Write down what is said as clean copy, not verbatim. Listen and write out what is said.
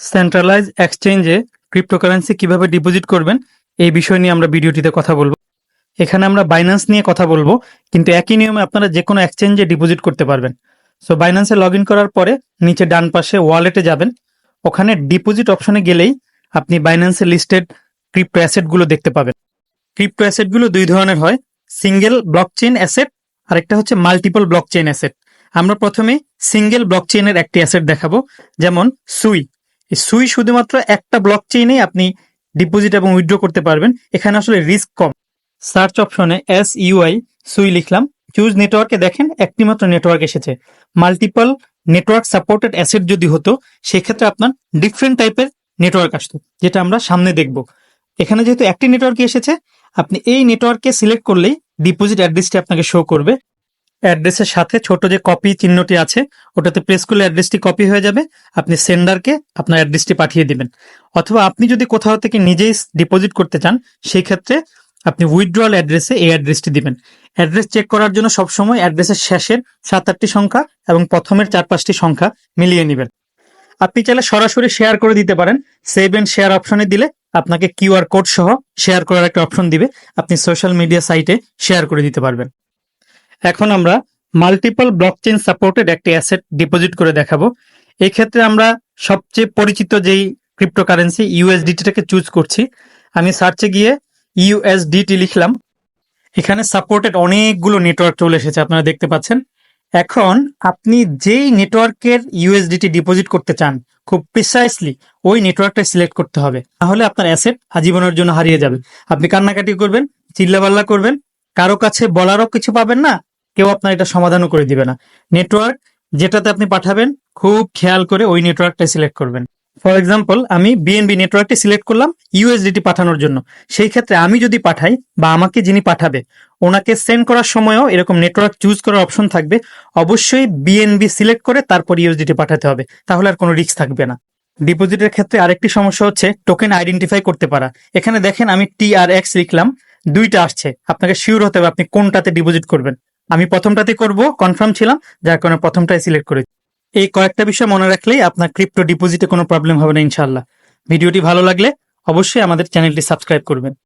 Centralise এক্সচেঞ্জে cryptocurrency কিভাবে deposit করবেন এই বিষয় নিয়ে আমরা ভিডিওটিতে কথা বলবো। এখানে আমরা বাইন্যান্স নিয়ে কথা বলবো, কিন্তু একই নিয়মে আপনারা যে কোনো এক্সচেঞ্জে ডিপোজিট করতে পারবেন। সো বাইন্যান্সে লগ ইন করার পরে নিচে ডান পাশে ওয়ালেটে যাবেন, ওখানে ডিপোজিট অপশনে গেলেই আপনি বাইন্যান্সে লিস্টেড ক্রিপ্টো অ্যাসেটগুলো দেখতে পাবেন। ক্রিপ্টো অ্যাসেটগুলো দুই ধরনের হয়, সিঙ্গেল ব্লকচেইন অ্যাসেট আর একটা হচ্ছে মাল্টিপল ব্লকচেইন অ্যাসেট। আমরা প্রথমে সিঙ্গেল ব্লকচেইনের একটি অ্যাসেট দেখাবো, যেমন সুই। এই সুই শুধুমাত্র একটা ব্লকচেইনেই আপনি ডিপোজিট এবং উইথড্র করতে পারবেন, এখানে আসলে রিস্ক কম। সার্চ অপশনে SUI সুই লিখলাম, চুজ নেটওয়ার্কে দেখেন একটি মাত্র নেটওয়ার্ক এসেছে। মাল্টিপল নেটওয়ার্ক সাপোর্টেড অ্যাসেট যদি হতো সেক্ষেত্রে আপনার ডিফারেন্ট টাইপের নেটওয়ার্ক আসতো, যেটা আমরা সামনে দেখব। এখানে যেহেতু একটি নেটওয়ার্কে এসেছে, আপনি এই নেটওয়ার্ককে সিলেক্ট করলেই ডিপোজিট অ্যাড্রেসটি আপনাকে শো করবে। অ্যাড্রেসের সাথে ছোট যে কপি চিহ্নটি আছে ওটাতে প্রেস করলে অ্যাড্রেসটি কপি হয়ে যাবে, আপনি সেন্ডারকে আপনার অ্যাড্রেসটি পাঠিয়ে দিবেন। অথবা আপনি যদি কোথাও থেকে নিজেই ডিপোজিট করতে চান সেই ক্ষেত্রে আপনি উইথড্রয়াল অ্যাড্রেসে এই অ্যাড্রেসটি দিবেন। অ্যাড্রেস চেক করার জন্য সবসময় অ্যাড্রেসের শেষের 7-8টি সংখ্যা এবং প্রথমের 4-5টি সংখ্যা মিলিয়ে নেবেন। আপনি চাইলে সরাসরি শেয়ার করে দিতে পারেন, সেভ এন্ড শেয়ার অপশনে দিলে আপনাকে QR কোড সহ শেয়ার করার একটা অপশন দিবে, আপনি সোশ্যাল মিডিয়া সাইটে শেয়ার করে দিতে পারবেন। এখন আমরা মাল্টিপল ব্লকচেইন সাপোর্টেড একটি অ্যাসেট ডিপোজিট করে দেখাবো। এই ক্ষেত্রে আমরা সবচেয়ে পরিচিত যেই ক্রিপ্টোকারেন্সি USDT-টাকে চুজ করছি। আমি সার্চে গিয়ে USDT লিখলাম, এখানে সাপোর্টেড অনেকগুলো নেটওয়ার্ক চলে এসেছে, আপনারা দেখতে পাচ্ছেন। এখন আপনি যেই নেটওয়ার্কের USDT ডিপোজিট করতে চান খুব প্রিসাইসলি ওই নেটওয়ার্কটা সিলেক্ট করতে হবে, তাহলে আপনার অ্যাসেট আজীবনের জন্য হারিয়ে যাবে। আপনি কান্নাকাটি করবেন, চিল্লাপাল্লা করবেন, কারো কাছে বলারও কিছু পাবেন না, কেউ আপনার এটা সমাধানও করে দিবে না। নেটওয়ার্ক যেটাতে আপনি পাঠাবেন খুব খেয়াল করে ওই নেটওয়ার্কটা সিলেক্ট করবেন। ফর এক্সাম্পল, আমি BNB নেটওয়ার্কটি সিলেক্ট করলাম USDT পাঠানোর জন্য। সেই ক্ষেত্রে আমি যদি পাঠাই বা আমাকে যিনি পাঠাবে ওনাকে সেন্ড করার সময়ও এরকম নেটওয়ার্ক চুজ করার অপশন থাকবে। অবশ্যই BNB সিলেক্ট করে তারপর USDT পাঠাতে হবে, তাহলে আর কোনো রিস্ক থাকবে না। ডিপোজিটের ক্ষেত্রে আরেকটি সমস্যা হচ্ছে টোকেন আইডেন্টিফাই করতে পারা। এখানে দেখেন আমি TRX লিখলাম, দুইটা আসছে, আপনাকে শিওর হতে হবে আপনি কোনটাতে ডিপোজিট করবেন। আমি প্রথমটাতে করব, কনফার্ম ছিলাম, যার কারণে প্রথমটাই সিলেক্ট করেছি। এই কয়েকটা বিষয় মনে রাখলেই আপনার ক্রিপ্টো ডিপোজিটে কোনো প্রবলেম হবে না ইনশাআল্লাহ। ভিডিওটি ভালো লাগলে অবশ্যই আমাদের চ্যানেলটি সাবস্ক্রাইব করবেন।